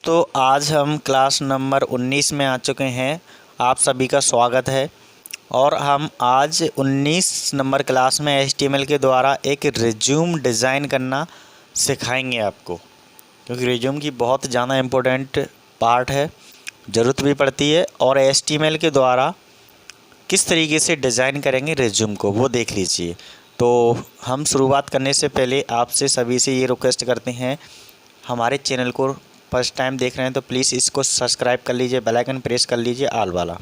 दोस्तों, आज हम क्लास नंबर 19 में आ चुके हैं। आप सभी का स्वागत है। और हम आज 19 नंबर क्लास में HTML के द्वारा एक रिज्यूम डिज़ाइन करना सिखाएंगे आपको, क्योंकि रिज्यूम की बहुत ज़्यादा इम्पोर्टेंट पार्ट है, ज़रूरत भी पड़ती है। और HTML के द्वारा किस तरीके से डिज़ाइन करेंगे रिज्यूम को, वो देख लीजिए। तो हम शुरुआत करने से पहले आपसे सभी से ये रिक्वेस्ट करते हैं, हमारे चैनल को फर्स्ट टाइम देख रहे हैं तो प्लीज़ इसको सब्सक्राइब कर लीजिए, बेल आइकन प्रेस कर लीजिए ऑल वाला।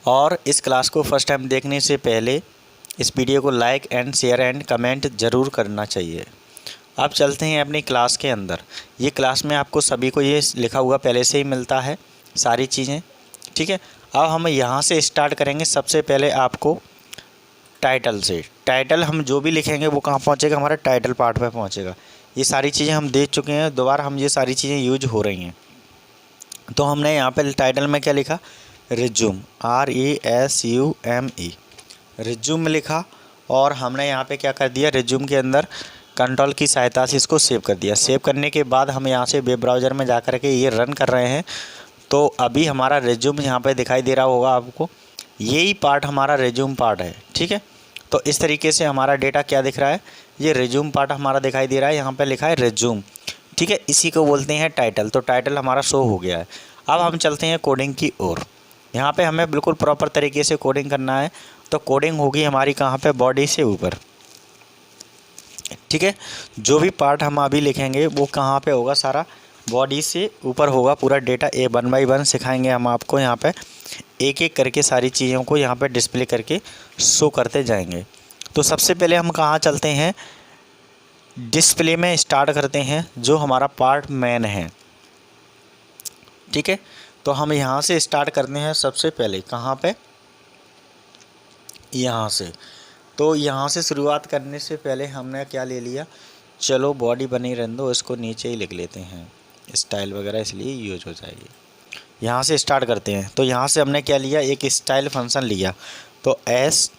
और इस क्लास को फर्स्ट टाइम देखने से पहले इस वीडियो को like and share and comment ज़रूर करना चाहिए। अब चलते हैं अपनी क्लास के अंदर। ये क्लास में आपको सभी को ये लिखा हुआ पहले से ही मिलता है सारी चीज़ें, ठीक है। अब हम यहाँ से स्टार्ट करेंगे। सबसे पहले आपको टाइटल से, टाइटल हम जो भी लिखेंगे वो कहाँ पहुँचेगा, हमारा टाइटल पार्ट पे पहुँचेगा। ये सारी चीज़ें हम देख चुके हैं, दोबारा हम ये सारी चीज़ें यूज हो रही हैं। तो हमने यहाँ पे टाइटल में क्या लिखा, रिज्यूम, RESUME, रिज्यूम लिखा। और हमने यहाँ पे क्या कर दिया, रिज्यूम के अंदर कंट्रोल की सहायता से इसको सेव कर दिया। सेव करने के बाद हम यहाँ से वेब ब्राउज़र में जा कर के ये रन कर रहे हैं। तो अभी हमारा रिज्यूम यहाँ पे दिखाई दे रहा होगा आपको, यही पार्ट हमारा रिज्यूम पार्ट है, ठीक है। तो इस तरीके से हमारा डेटा क्या दिख रहा है, ये रिज्यूम पार्ट हमारा दिखाई दे रहा है। यहाँ पे लिखा है रिज्यूम, ठीक है। इसी को बोलते हैं टाइटल। तो टाइटल हमारा शो हो गया है। अब हम चलते हैं कोडिंग की ओर। यहाँ पे हमें बिल्कुल प्रॉपर तरीके से कोडिंग करना है। तो कोडिंग होगी हमारी कहाँ पे, बॉडी से ऊपर, ठीक है। जो भी पार्ट हम अभी लिखेंगे वो कहाँ पे होगा, सारा बॉडी से ऊपर होगा। पूरा डेटा 1 बाय 1 सिखाएंगे हम आपको। यहाँ पे एक एक करके सारी चीज़ों को यहाँ पे डिस्प्ले करके शो करते जाएंगे। तो सबसे पहले हम कहाँ चलते हैं, डिस्प्ले में स्टार्ट करते हैं, जो हमारा पार्ट मेन है, ठीक है। तो हम यहाँ से स्टार्ट करते हैं सबसे पहले, कहाँ पे, यहाँ से। तो यहाँ से शुरुआत करने से पहले हमने क्या ले लिया, चलो बॉडी बनी रहने दो, इसको नीचे ही लिख लेते हैं, स्टाइल वगैरह इसलिए यूज हो जाएगी। यहाँ से स्टार्ट करते हैं। तो यहाँ से हमने क्या लिया, एक स्टाइल फंक्शन लिया। तो STYLE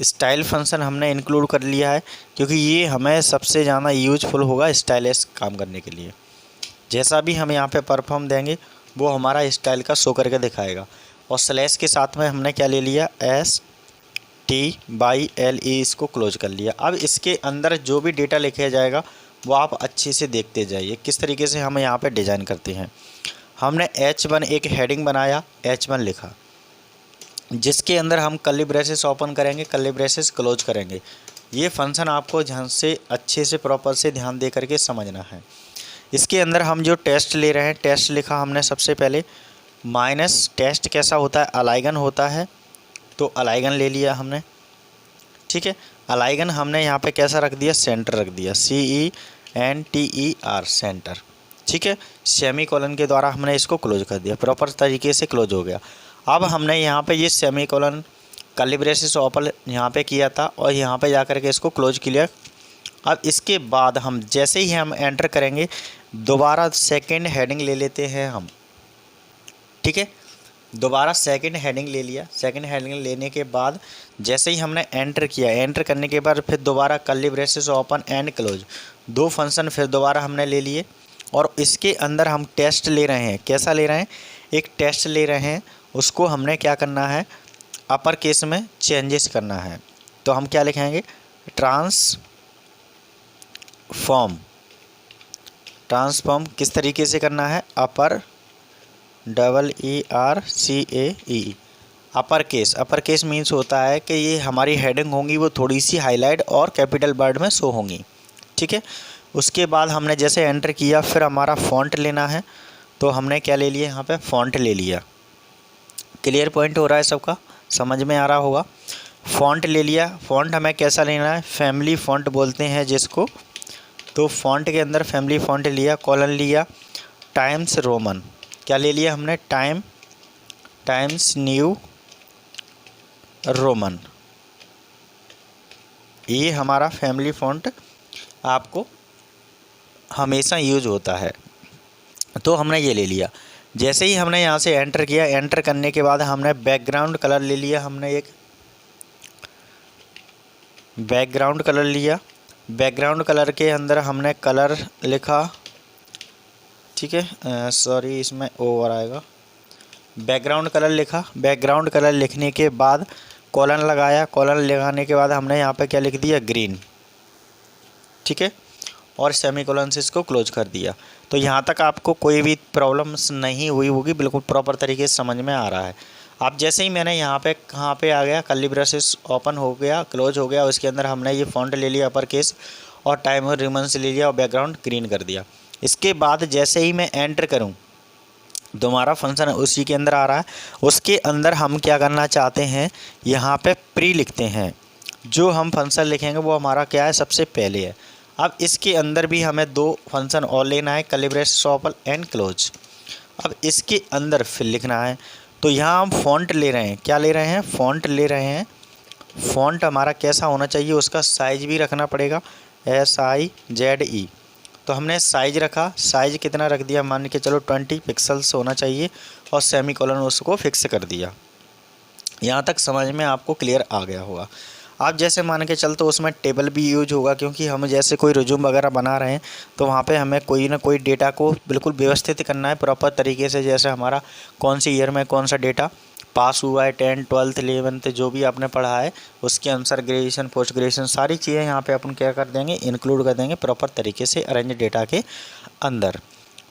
स्टाइल फंक्शन हमने इंक्लूड कर लिया है, क्योंकि ये हमें सबसे ज़्यादा यूजफुल होगा स्टाइलिश काम करने के लिए। जैसा भी हम यहाँ पे परफॉर्म देंगे वो हमारा स्टाइल का शो करके दिखाएगा। और स्लैश के साथ में हमने क्या ले लिया, STYLE, इसको क्लोज कर लिया। अब इसके अंदर जो भी डेटा लिखा जाएगा वो आप अच्छे से देखते जाइए किस तरीके से हम यहाँ पे डिज़ाइन करते हैं। हमने H1 एक हेडिंग बनाया, H1 लिखा, जिसके अंदर हम कर्ली ब्रेसेस ओपन करेंगे, कर्ली ब्रेसेस क्लोज करेंगे। ये फंक्शन आपको ध्यान से अच्छे से प्रॉपर से ध्यान दे करके समझना है। इसके अंदर हम जो टेस्ट ले रहे हैं, टेस्ट लिखा हमने सबसे पहले, माइनस टेस्ट कैसा होता है, अलाइगन होता है। तो अलाइगन ले लिया हमने, ठीक है। अलाइगन हमने यहाँ पे कैसा रख दिया, सेंटर रख दिया, CENTER, सेंटर, ठीक है। सेमी कॉलन के द्वारा हमने इसको क्लोज कर दिया, प्रॉपर तरीके से क्लोज हो गया। अब हमने यहाँ पे ये semi colon curly braces open यहाँ पे किया था और यहाँ पे जा कर के इसको क्लोज किया। अब इसके बाद हम जैसे ही हम एंटर करेंगे, दोबारा सेकंड हेडिंग ले लेते हैं हम, ठीक है। दोबारा सेकंड हेडिंग ले लिया। सेकंड हेडिंग लेने के बाद जैसे ही हमने एंटर किया, एंटर करने के बाद फिर दोबारा curly braces open and close, दो फंक्शन फिर दोबारा हमने ले लिए। और इसके अंदर हम टेस्ट ले रहे हैं, कैसा ले रहे हैं, एक टेस्ट ले रहे हैं। उसको हमने क्या करना है, अपर केस में चेंजेस करना है। तो हम क्या लिखेंगे, ट्रांसफॉर्म किस तरीके से करना है, अपर ERCAE, upper case. Upper case means होता है कि ये हमारी हेडिंग होंगी वो थोड़ी सी हाईलाइट और कैपिटल वर्ड में शो होंगी, ठीक है। उसके बाद हमने जैसे एंटर किया, फिर हमारा फ़ॉन्ट लेना है। तो हमने क्या ले लिया, यहाँ पे फ़ॉन्ट ले लिया। क्लियर पॉइंट हो रहा है सबका, समझ में आ रहा होगा। फ़ॉन्ट ले लिया। फ़ॉन्ट हमें कैसा लेना है, फैमिली फ़ॉन्ट बोलते हैं जिसको। तो फ़ॉन्ट के अंदर फैमिली फ़ॉन्ट लिया, कॉलन लिया, टाइम्स रोमन, क्या ले लिया हमने, टाइम्स न्यू रोमन। ये हमारा फैमिली फ़ॉन्ट आपको हमेशा यूज होता है। तो हमने ये ले लिया। जैसे ही हमने यहाँ से एंटर किया, एंटर करने के बाद हमने बैकग्राउंड कलर ले लिया। हमने एक बैकग्राउंड कलर लिया। बैकग्राउंड कलर के अंदर हमने कलर लिखा, ठीक है, सॉरी इसमें ओवर आएगा, बैकग्राउंड कलर लिखा। बैकग्राउंड कलर लिखने के बाद कॉलन लगाया, कॉलन लगाने के बाद हमने यहाँ पे क्या लिख दिया, ग्रीन, ठीक है, और सेमीकोलन से इसको क्लोज कर दिया। तो यहाँ तक आपको कोई भी प्रॉब्लम्स नहीं हुई होगी, बिल्कुल प्रॉपर तरीके से समझ में आ रहा है। अब जैसे ही मैंने यहाँ पे कहाँ पे आ गया, कर्ली ब्रेसेस ओपन हो गया, क्लोज हो गया, उसके अंदर हमने ये फॉन्ट ले लिया अपर केस और टाइम और रिमन्स ले लिया और बैकग्राउंड ग्रीन कर दिया। इसके बाद जैसे ही मैं एंटर करूँ दोबारा फंक्शन उसी के अंदर आ रहा है। उसके अंदर हम क्या करना चाहते हैं, यहाँ पे प्री लिखते हैं। जो हम फंक्शन लिखेंगे वो हमारा क्या है, सबसे पहले है। अब इसके अंदर भी हमें 2 फंक्शन और लेना है, curly braces open and close. अब इसके अंदर फिर लिखना है। तो यहाँ हम फ़ॉन्ट ले रहे हैं, क्या ले रहे हैं, फ़ॉन्ट ले रहे हैं। फ़ॉन्ट हमारा कैसा होना चाहिए, उसका साइज़ भी रखना पड़ेगा, SIZE। तो हमने साइज़ रखा, साइज़ कितना रख दिया, मान के चलो 20 पिक्सल्स होना चाहिए और सेमीकोलन उसको फिक्स कर दिया। यहाँ तक समझ में आपको क्लियर आ गया होगा। आप जैसे मान के चलते उसमें टेबल भी यूज होगा, क्योंकि हम जैसे कोई रिज्यूम वगैरह बना रहे हैं तो वहाँ पे हमें कोई ना कोई डेटा को बिल्कुल व्यवस्थित करना है प्रॉपर तरीके से। जैसे हमारा कौन सी ईयर में कौन सा डेटा पास हुआ है, 10, 12, 11 जो भी आपने पढ़ा है उसके अनुसार ग्रेजुएशन, पोस्ट ग्रेजुएशन सारी चीज़ें यहाँ पे अपन क्या कर देंगे, इंक्लूड कर देंगे प्रॉपर तरीके से अरेंज डेटा के अंदर।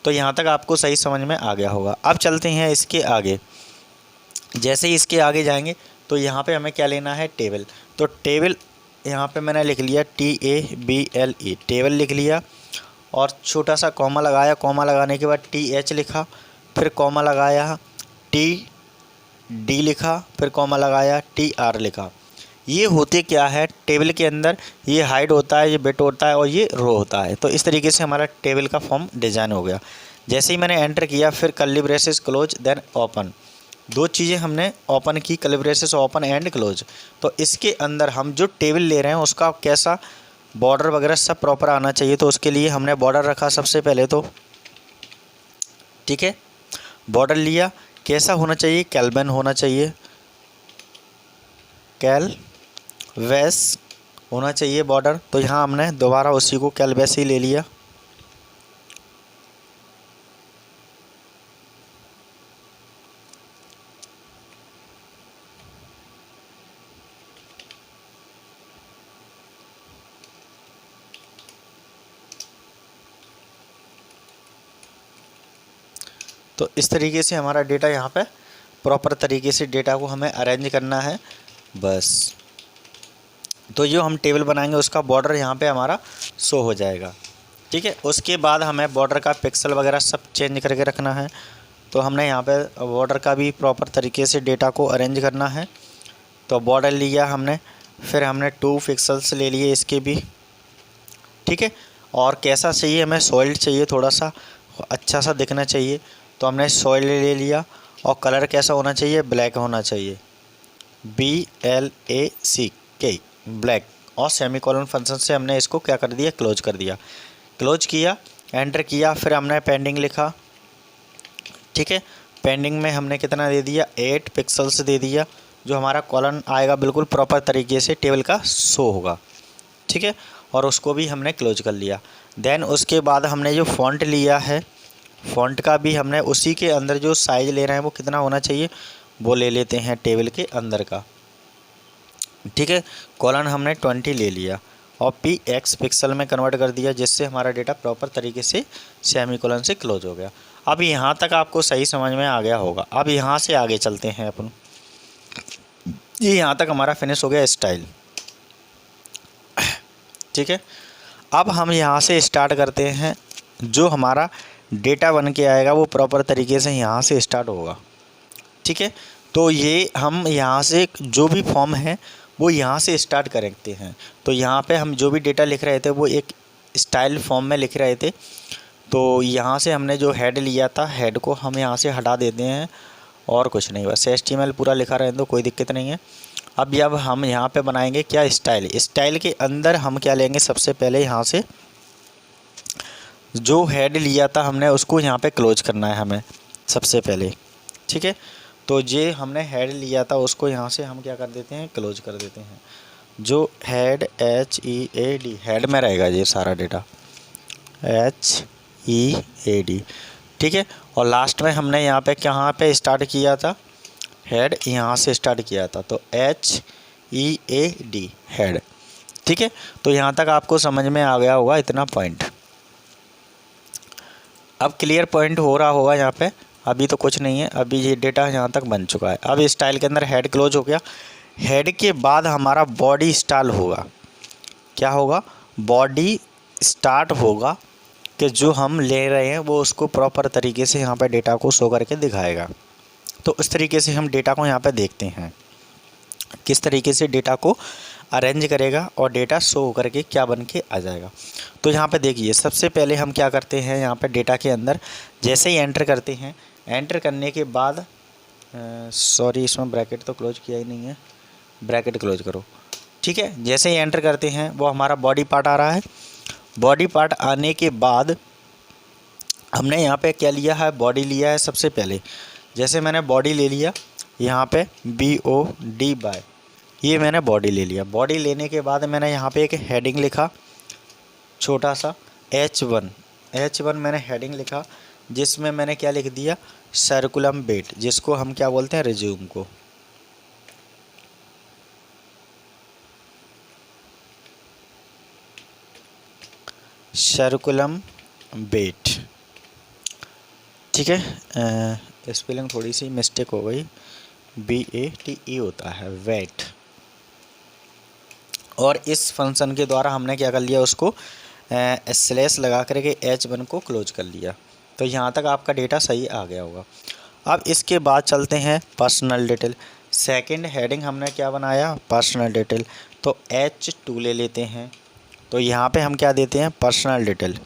तो यहाँ तक आपको सही समझ में आ गया होगा। अब चलते हैं इसके आगे। जैसे ही इसके आगे जाएंगे तो यहाँ पे हमें क्या लेना है, टेबल। तो टेबल यहाँ पे मैंने लिख लिया TABLE, टेबल लिख लिया और छोटा सा कॉमा लगाया। कॉमा लगाने के बाद TH लिखा, फिर कॉमा लगाया, TD लिखा, फिर कॉमा लगाया, TR लिखा। ये होते क्या है, टेबल के अंदर ये हाइड होता है, ये बिट होता है और ये रो होता है। तो इस तरीके से हमारा टेबल का फॉर्म डिज़ाइन हो गया। जैसे ही मैंने एंटर किया, फिर curly braces close then open, 2 चीज़ें हमने ओपन की, curly braces open and close. तो इसके अंदर हम जो टेबल ले रहे हैं उसका कैसा बॉर्डर वगैरह सब प्रॉपर आना चाहिए। तो उसके लिए हमने बॉर्डर रखा सबसे पहले तो, ठीक है, बॉर्डर लिया। कैसा होना चाहिए, कैल्विन होना चाहिए, कैलवेस होना चाहिए बॉर्डर। तो यहाँ हमने दोबारा उसी को कैलवेस ही ले लिया। तो इस तरीके से हमारा डेटा यहाँ पे प्रॉपर तरीके से डेटा को हमें अरेंज करना है बस। तो जो हम टेबल बनाएंगे उसका बॉर्डर यहाँ पे हमारा शो हो जाएगा, ठीक है। उसके बाद हमें बॉर्डर का पिक्सल वगैरह सब चेंज करके रखना है। तो हमने यहाँ पे बॉर्डर का भी प्रॉपर तरीके से डेटा को अरेंज करना है। तो बॉर्डर लिया हमने, फिर हमने 2 पिक्सल्स ले लिए इसके भी, ठीक है। और कैसा चाहिए हमें, सॉइल्ड चाहिए, थोड़ा सा अच्छा सा दिखना चाहिए। तो हमने सॉइल ले लिया और कलर कैसा होना चाहिए, ब्लैक होना चाहिए, BLACK, ब्लैक। और सेमीकोलन फंक्शन से हमने इसको क्या कर दिया, क्लोज कर दिया। क्लोज किया, एंटर किया, फिर हमने पेंडिंग लिखा, ठीक है। पेंडिंग में हमने कितना दे दिया, 8 पिक्सल्स दे दिया। जो हमारा कॉलम आएगा बिल्कुल प्रॉपर तरीके से टेबल का शो होगा, ठीक है। और उसको भी हमने क्लोज कर लिया। देन उसके बाद हमने जो फ़ॉन्ट लिया है, फ़ॉन्ट का भी हमने उसी के अंदर जो साइज़ ले रहे हैं वो कितना होना चाहिए वो ले लेते हैं टेबल के अंदर का, ठीक है। कॉलन हमने 20 ले लिया और PX पिक्सल में कन्वर्ट कर दिया, जिससे हमारा डेटा प्रॉपर तरीके से सेमीकोलन से क्लोज हो गया। अब यहाँ तक आपको सही समझ में आ गया होगा। अब यहाँ से आगे चलते हैं अपन। ये यहाँ तक हमारा फिनिश हो गया स्टाइल, ठीक है। अब हम यहाँ से स्टार्ट करते हैं। जो हमारा डेटा बन के आएगा वो प्रॉपर तरीके से यहाँ से स्टार्ट होगा, ठीक है। तो ये हम यहाँ से जो भी फॉर्म है वो यहाँ से स्टार्ट करते हैं। तो यहाँ पे हम जो भी डेटा लिख रहे थे वो एक स्टाइल फॉर्म में लिख रहे थे। तो यहाँ से हमने जो हेड लिया था, हेड को हम यहाँ से हटा देते हैं और कुछ नहीं, बस HTML पूरा लिखा रहे तो कोई दिक्कत नहीं है। अब हम यहाँ पे बनाएंगे क्या, स्टाइल। स्टाइल के अंदर हम क्या लेंगे, सबसे पहले यहाँ से जो हेड लिया था हमने उसको यहाँ पे क्लोज करना है हमें सबसे पहले, ठीक है। तो ये हमने हेड लिया था उसको यहाँ से हम क्या कर देते हैं, क्लोज कर देते हैं। जो HEAD हेड में रहेगा ये सारा डेटा, HEAD, ठीक है। और लास्ट में हमने यहाँ पे कहाँ पे स्टार्ट किया था, हेड यहाँ से स्टार्ट किया था, तो HEAD हेड, ठीक है। तो यहाँ तक आपको समझ में आ गया होगा इतना पॉइंट। अब क्लियर पॉइंट हो रहा होगा यहाँ पे, अभी तो कुछ नहीं है, अभी ये डेटा यहाँ तक बन चुका है। अब स्टाइल के अंदर हेड क्लोज हो गया। हेड के बाद हमारा बॉडी स्टाइल होगा, क्या होगा, बॉडी स्टार्ट होगा कि जो हम ले रहे हैं वो उसको प्रॉपर तरीके से यहाँ पे डेटा को शो करके दिखाएगा। तो उस तरीके से हम डेटा को यहाँ पे देखते हैं, किस तरीके से डेटा को अरेंज करेगा और डेटा शो होकर के क्या बन के आ जाएगा। तो यहाँ पे देखिए, सबसे पहले हम क्या करते हैं, यहाँ पे डेटा के अंदर जैसे ही एंटर करते हैं, एंटर करने के बाद सॉरी इसमें ब्रैकेट तो क्लोज किया ही नहीं है, ब्रैकेट क्लोज करो, ठीक है। जैसे ही एंटर करते हैं वो हमारा बॉडी पार्ट आ रहा है। बॉडी पार्ट आने के बाद हमने यहाँ पे क्या लिया है, बॉडी लिया है सबसे पहले। जैसे मैंने बॉडी ले लिया, यहाँ पे BOD बाय, ये मैंने बॉडी ले लिया। बॉडी लेने के बाद मैंने यहाँ पे एक हेडिंग लिखा छोटा सा H1 मैंने हेडिंग लिखा, जिसमें मैंने क्या लिख दिया, सर्कुलम वेट, जिसको हम क्या बोलते हैं, रिज्यूम को। सर्कुलम वेट, ठीक है। स्पेलिंग थोड़ी सी मिस्टेक हो गई, BATE होता है, वेट। और इस फंक्शन के द्वारा हमने क्या कर लिया, उसको स्लैश लगा करके H1 को क्लोज कर लिया। तो यहाँ तक आपका डेटा सही आ गया होगा। अब इसके बाद चलते हैं पर्सनल डिटेल। सेकंड हेडिंग हमने क्या बनाया, पर्सनल डिटेल। तो H2 ले लेते हैं। तो यहाँ पे हम क्या देते हैं, पर्सनल डिटेल।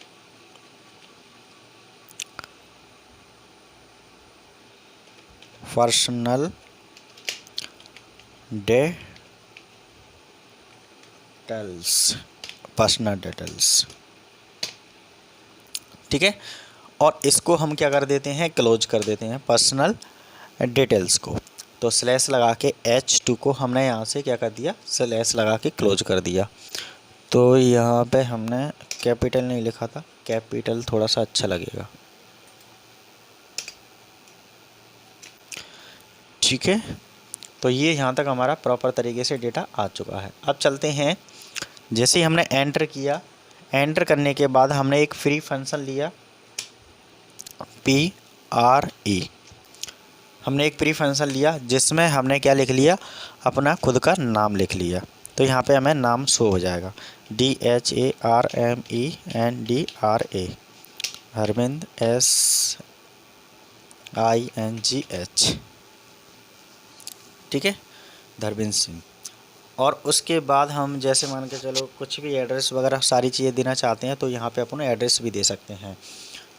पर्सनल डिटेल्स, ठीक है। और इसको हम क्या कर देते हैं, क्लोज कर देते हैं पर्सनल डिटेल्स को। तो स्लैश लगा के H2 को हमने यहाँ से क्या कर दिया, स्लैश लगा के क्लोज कर दिया। तो यहाँ पे हमने कैपिटल नहीं लिखा था, कैपिटल थोड़ा सा अच्छा लगेगा, ठीक है। तो ये यहाँ तक हमारा प्रॉपर तरीके से डेटा आ चुका है। अब चलते हैं, जैसे ही हमने एंटर किया, एंटर करने के बाद हमने एक फ्री फंक्शन लिया, PRE। हमने एक फ्री फंक्शन लिया जिसमें हमने क्या लिख लिया, अपना खुद का नाम लिख लिया। तो यहाँ पे हमें नाम शो हो जाएगा, DHARMENDRA, हरमिंद SINGH, ठीक है, धर्मेंद्र सिंह। और उसके बाद हम जैसे मान के चलो कुछ भी एड्रेस वगैरह सारी चीज़ें देना चाहते हैं, तो यहाँ पे अपन एड्रेस भी दे सकते हैं।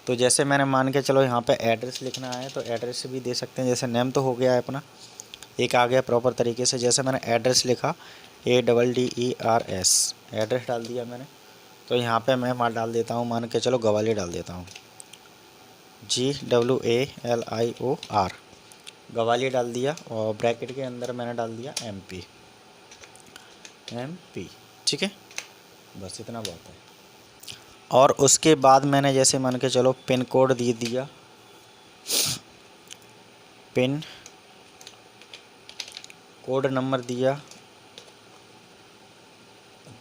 तो जैसे मैंने मान के चलो यहाँ पे एड्रेस लिखना है, तो एड्रेस भी दे सकते हैं। जैसे नेम तो हो गया है अपना, एक आ गया प्रॉपर तरीके से। जैसे मैंने एड्रेस लिखा ADDERS, एड्रेस डाल दिया मैंने। तो यहाँ पे मैं मान डाल देता हूँ, मान के चलो ग्वालियर डाल देता हूँ, GWALIOR, ग्वालियर डाल दिया। और ब्रैकेट के अंदर मैंने डाल दिया MP, ठीक है, बस इतना बहुत है। और उसके बाद मैंने जैसे मान के चलो पिन कोड दे दिया, पिन कोड नंबर दिया।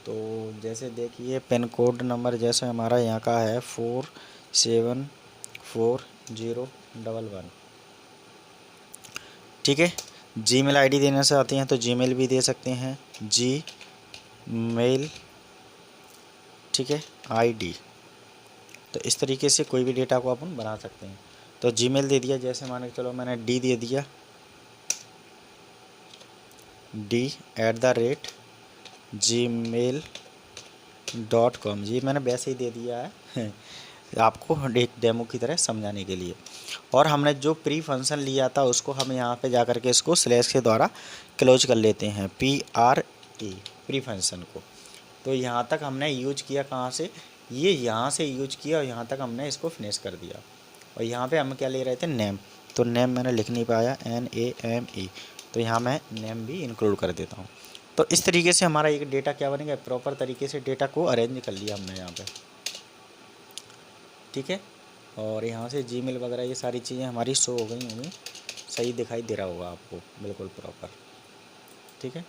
तो जैसे देखिए पिन कोड नंबर जैसे हमारा यहाँ का है 474011, ठीक है। जीमेल आईडी देने से आती हैं तो जीमेल भी दे सकते हैं, Gmail, ठीक है, ID। तो इस तरीके से कोई भी डेटा को अपन बना सकते हैं। तो जीमेल दे दिया, जैसे मान के चलो मैंने D दे दिया, D@gmail.com, जी मैंने वैसे ही दे दिया है आपको एक डेमो की तरह समझाने के लिए। और हमने जो प्री फंक्शन लिया था उसको हम यहाँ पे जा कर के इसको स्लैश के द्वारा क्लोज कर लेते हैं, PRE, प्री फंक्शन को। तो यहाँ तक हमने यूज किया, कहाँ से, ये यहाँ से यूज किया और यहाँ तक हमने इसको फिनिश कर दिया। और यहाँ पे हम क्या ले रहे थे, नेम। तो नेम मैंने लिख नहीं पाया, NAME, तो यहाँ मैं नेम भी इंक्लूड कर देता हूँ। तो इस तरीके से हमारा एक डेटा क्या बनेगा, प्रॉपर तरीके से डेटा को अरेंज कर लिया हमने यहाँ पे, ठीक है। और यहाँ से जीमेल वगैरह ये सारी चीज़ें हमारी शो हो गई होंगी, सही दिखाई दे रहा होगा आपको, बिल्कुल प्रॉपर, ठीक है।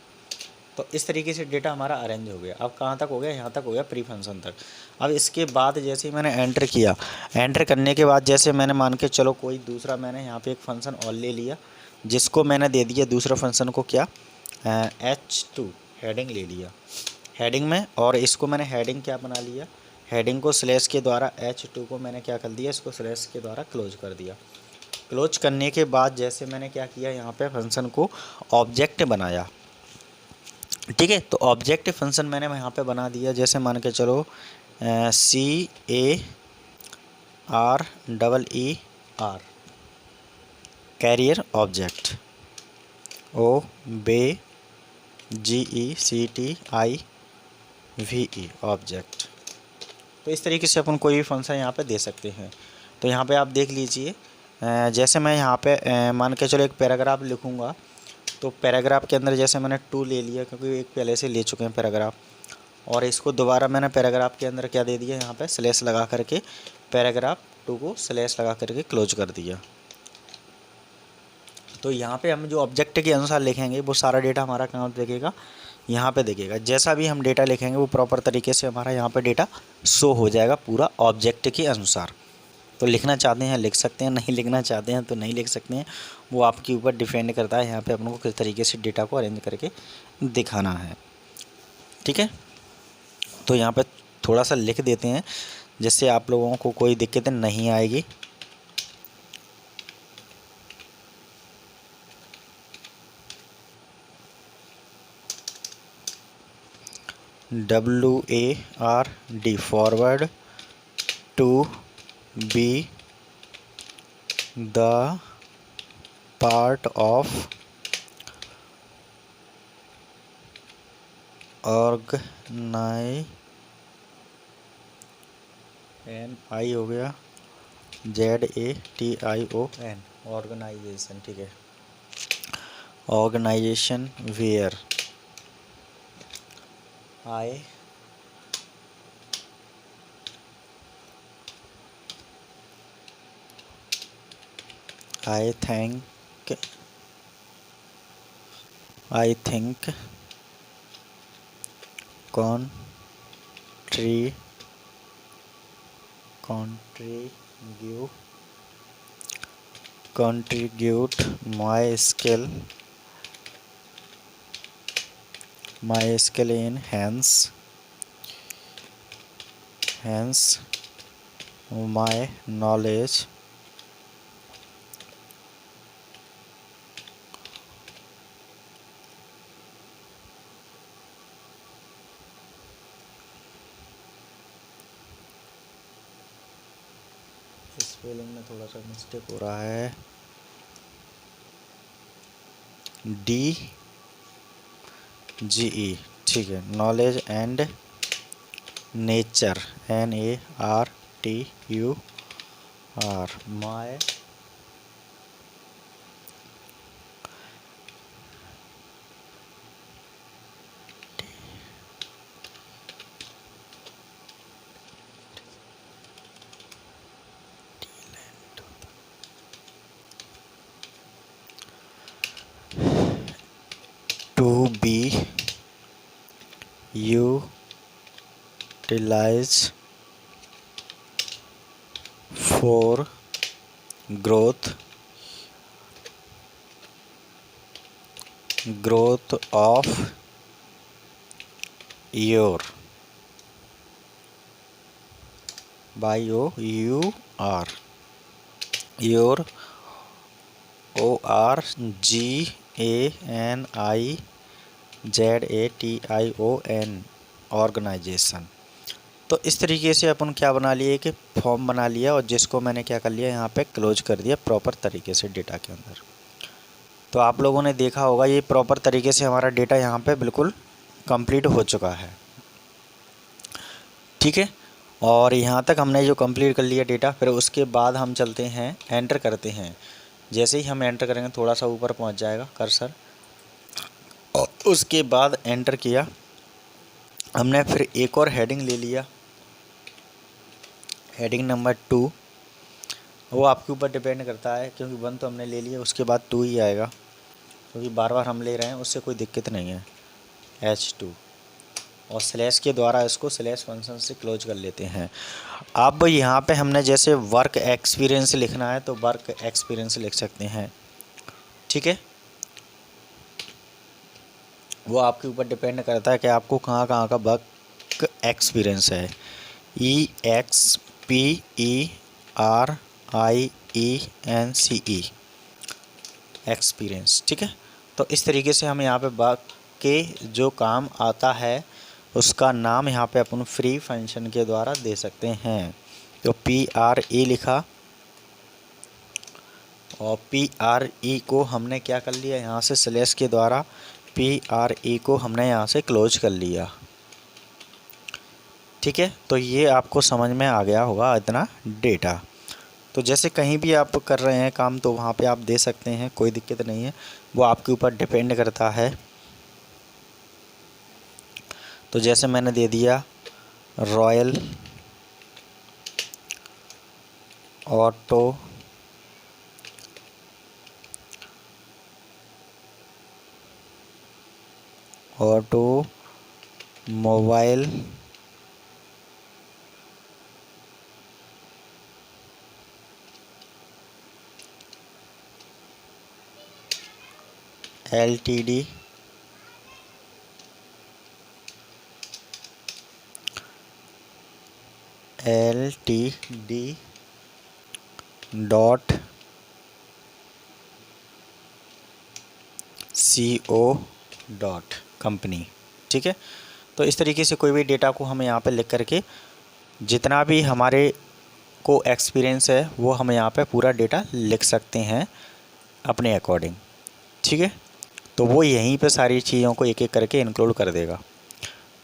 तो इस तरीके से डेटा हमारा अरेंज हो गया। अब कहाँ तक हो गया, यहाँ तक हो गया प्री फंक्शन तक। अब इसके बाद जैसे ही मैंने एंटर किया, एंटर करने के बाद जैसे मैंने मान के चलो कोई दूसरा मैंने यहाँ पे एक फंक्शन और ले लिया, जिसको मैंने दे दिया दूसरा फंक्शन को क्या, H2 हेडिंग ले लिया हेडिंग में, और इसको मैंने हेडिंग क्या बना लिया, हेडिंग को स्लैश के द्वारा H2 को मैंने क्या कर दिया, इसको स्लैश के द्वारा क्लोज कर दिया। क्लोज करने के बाद जैसे मैंने क्या किया, यहाँ पे फंक्शन को ऑब्जेक्ट बनाया, ठीक है। तो ऑब्जेक्ट फंक्शन मैंने यहाँ पे बना दिया, जैसे मान के चलो CARER, career object, OBJECTIVE object. तो इस तरीके से अपन कोई भी फंक्शन यहाँ पे दे सकते हैं। तो यहाँ पे आप देख लीजिए, जैसे मैं यहाँ पे मान के चलो एक पैराग्राफ लिखूँगा, तो पैराग्राफ के अंदर जैसे मैंने 2 ले लिया, क्योंकि एक पहले से ले चुके हैं पैराग्राफ, और इसको दोबारा मैंने पैराग्राफ के अंदर क्या दे दिया, यहाँ पे स्लैश लगा करके पैराग्राफ 2 को स्लैश लगा करके क्लोज कर दिया। तो यहाँ पे हम जो ऑब्जेक्ट के अनुसार लिखेंगे वो सारा डेटा हमारा कहाँ देखेगा, यहाँ पे देखेगा। जैसा भी हम डेटा लिखेंगे वो प्रॉपर तरीके से हमारा यहाँ पे डेटा शो हो जाएगा पूरा ऑब्जेक्ट के अनुसार। तो लिखना चाहते हैं लिख सकते हैं, नहीं लिखना चाहते हैं तो नहीं लिख सकते हैं, वो आपके ऊपर डिपेंड करता है यहाँ पे अपन को किस तरीके से डेटा को अरेंज करके दिखाना है, ठीक है। तो यहाँ पे थोड़ा सा लिख देते हैं जिससे आप लोगों को कोई दिक्कत नहीं आएगी। WARD forward to be the part of NI हो गया, ZATION ऑर्गेनाइजेशन, ठीक है। Organisation where I think contribute my skill in hence my knowledge spelling में थोड़ा सा मिस्टेक हो रहा है, DGE, ठीक है। Knowledge and nature NARTUR may to be utilized for growth of your your ORGANIZATION organisation. तो इस तरीके से अपन क्या बना लिए कि फॉर्म बना लिया, और जिसको मैंने क्या कर लिया यहाँ पे क्लोज कर दिया प्रॉपर तरीके से डेटा के अंदर। तो आप लोगों ने देखा होगा ये प्रॉपर तरीके से हमारा डेटा यहाँ पे बिल्कुल कंप्लीट हो चुका है, ठीक है। और यहाँ तक हमने जो कंप्लीट कर लिया डेटा, फिर उसके बाद हम चलते हैं एंटर करते हैं। जैसे ही हम एंटर करेंगे थोड़ा सा ऊपर पहुँच जाएगा कर्सर, और उसके बाद एंटर किया हमने। फिर एक और हेडिंग ले लिया, हेडिंग नंबर 2। वो आपके ऊपर डिपेंड करता है, क्योंकि 1 तो हमने ले लिया, उसके बाद 2 ही आएगा, क्योंकि बार बार हम ले रहे हैं, उससे कोई दिक्कत नहीं है। H2 और स्लैश के द्वारा इसको स्लैश फंक्शन से क्लोज कर लेते हैं। अब यहाँ पे हमने जैसे वर्क एक्सपीरियंस लिखना है तो वर्क एक्सपीरियंस लिख सकते हैं, ठीक है। वो आपके ऊपर डिपेंड करता है कि आपको कहाँ कहाँ का वर्क एक्सपीरियंस है। EXPERIENCE एक्सपीरियंस, ठीक है। तो इस तरीके से हम यहाँ पे वर्क के जो काम आता है उसका नाम यहाँ पे अपन फ्री फंक्शन के द्वारा दे सकते हैं। तो PRE लिखा और PRE को हमने क्या कर लिया, यहाँ से स्लैश के द्वारा PRE को हमने यहाँ से क्लोज कर लिया, ठीक है। तो ये आपको समझ में आ गया होगा इतना डेटा। तो जैसे कहीं भी आप कर रहे हैं काम तो वहाँ पे आप दे सकते हैं, कोई दिक्कत नहीं है, वो आपके ऊपर डिपेंड करता है। तो जैसे मैंने दे दिया royal automobile LTD dot CO dot company, ठीक है। तो इस तरीके से कोई भी डेटा को हम यहाँ पे लिख करके जितना भी हमारे को एक्सपीरियंस है वो हम यहाँ पे पूरा डेटा लिख सकते हैं अपने अकॉर्डिंग, ठीक है। तो वो यहीं पे सारी चीज़ों को एक एक करके इंक्लूड कर देगा,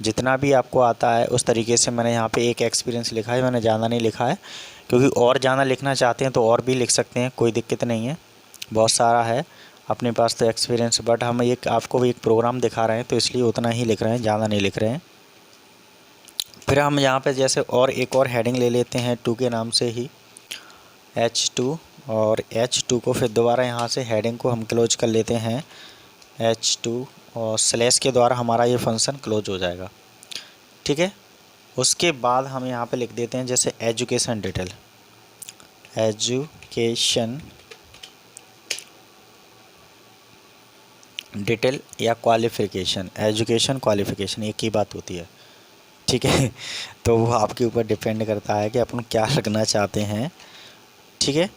जितना भी आपको आता है उस तरीके से। मैंने यहाँ पे एक एक्सपीरियंस लिखा है, मैंने ज़्यादा नहीं लिखा है, क्योंकि और ज़्यादा लिखना चाहते हैं तो और भी लिख सकते हैं, कोई दिक्कत नहीं है, बहुत सारा है अपने पास तो एक्सपीरियंस। बट हम एक आपको भी एक प्रोग्राम दिखा रहे हैं तो इसलिए उतना ही लिख रहे हैं, ज़्यादा नहीं लिख रहे हैं। फिर हम यहाँ पे जैसे और एक और हेडिंग ले लेते हैं 2 के नाम से ही, H2, और H2 को फिर दोबारा यहाँ से हेडिंग को हम क्लोज कर लेते हैं H2 और स्लैश के द्वारा हमारा ये फंक्शन क्लोज हो जाएगा, ठीक है। उसके बाद हम यहाँ पे लिख देते हैं जैसे एजुकेशन डिटेल या क्वालिफ़िकेशन, एजुकेशन क्वालिफ़िकेशन एक ही बात होती है, ठीक है। तो वो आपके ऊपर डिपेंड करता है कि अपन क्या रखना चाहते हैं, ठीक है।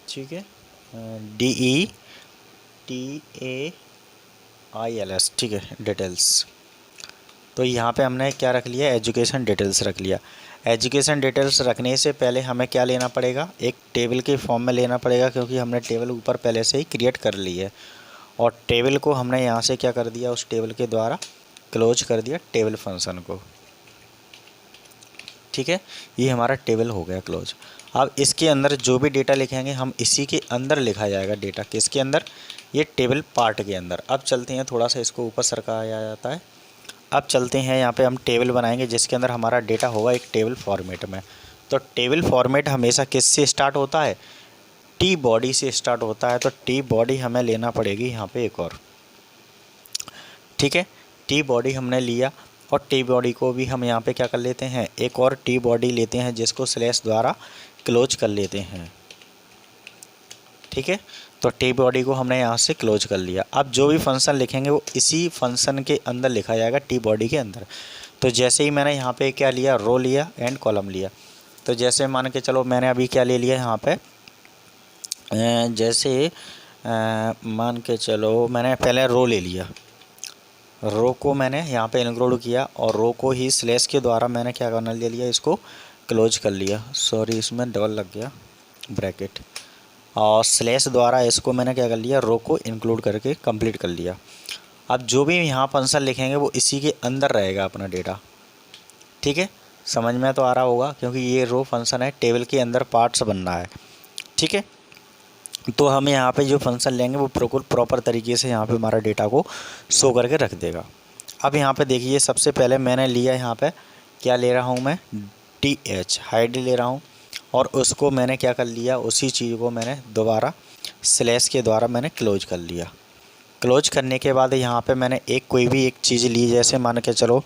ठीक है, DETAILS, ठीक है, डिटेल्स। तो यहाँ पे हमने क्या रख लिया, एजुकेशन डिटेल्स रख लिया। एजुकेशन डिटेल्स रखने से पहले हमें क्या लेना पड़ेगा, एक टेबल के फॉर्म में लेना पड़ेगा, क्योंकि हमने टेबल ऊपर पहले से ही क्रिएट कर ली है। और टेबल को हमने यहाँ से क्या कर दिया, उस टेबल के द्वारा क्लोज कर दिया टेबल फंक्शन को, ठीक है। ये हमारा टेबल हो गया क्लोज। अब इसके अंदर जो भी डेटा लिखेंगे हम इसी के अंदर लिखा जाएगा डेटा, किसके अंदर, ये टेबल पार्ट के अंदर। अब चलते हैं, थोड़ा सा इसको ऊपर सरकाया जाता है। अब चलते हैं यहाँ पे हम टेबल बनाएंगे जिसके अंदर हमारा डेटा होगा एक टेबल फॉर्मेट में। तो टेबल फॉर्मेट हमेशा किससे स्टार्ट होता है, टी बॉडी से स्टार्ट होता है। तो टी बॉडी हमें लेना पड़ेगी यहाँ पे एक और, ठीक है। टी बॉडी हमने लिया और टी बॉडी को भी हम यहाँ पे क्या कर लेते हैं, एक और टी बॉडी लेते हैं जिसको स्लैश द्वारा क्लोज कर लेते हैं, ठीक है। तो टी बॉडी को हमने यहाँ से क्लोज कर लिया। अब जो भी फंक्शन लिखेंगे वो इसी फंक्शन के अंदर लिखा जाएगा, टी बॉडी के अंदर। तो जैसे ही मैंने यहाँ पे क्या लिया, रो लिया एंड कॉलम लिया। तो जैसे मान के चलो मैंने अभी क्या ले लिया यहाँ पे, जैसे मान के चलो मैंने पहले रो ले लिया, रो को मैंने यहाँ पे इंक्लूड किया और रो को ही स्लैश के द्वारा मैंने क्या करना ले लिया, इसको क्लोज कर लिया। सॉरी, इसमें डबल लग गया ब्रैकेट, और स्लैश द्वारा इसको मैंने क्या कर लिया, रो को इंक्लूड करके कंप्लीट कर लिया। अब जो भी यहाँ फंक्शन लिखेंगे वो इसी के अंदर रहेगा अपना डेटा, ठीक है। समझ में तो आ रहा होगा, क्योंकि ये रो फंक्शन है, टेबल के अंदर पार्ट्स बनना है। ठीक है। तो हम यहाँ पे जो फंक्शन लेंगे वो बिल्कुल प्रॉपर तरीके से यहाँ पे हमारा डेटा को शो करके रख देगा। अब यहाँ पे देखिए, सबसे पहले मैंने लिया यहाँ पे क्या ले रहा हूँ मैं, TH हाइड ले रहा हूँ, और उसको मैंने क्या कर लिया, उसी चीज़ को मैंने दोबारा स्लैश के द्वारा मैंने क्लोज कर लिया। क्लोज करने के बाद यहाँ पे मैंने कोई भी एक चीज़ ली, जैसे मान के चलो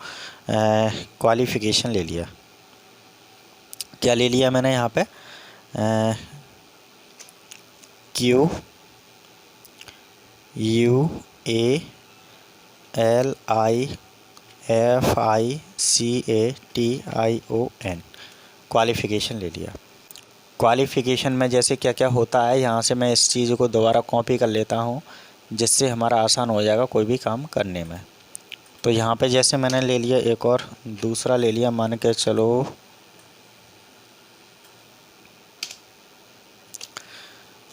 क्वालिफ़िकेशन ले लिया। क्या ले लिया मैंने यहाँ पे, QUALIFICATION क्वालिफ़िकेशन ले लिया। क्वालिफ़िकेशन में जैसे क्या क्या होता है, यहाँ से मैं इस चीज़ को दोबारा कॉपी कर लेता हूँ, जिससे हमारा आसान हो जाएगा कोई भी काम करने में। तो यहाँ पे जैसे मैंने ले लिया, एक और दूसरा ले लिया, मान के चलो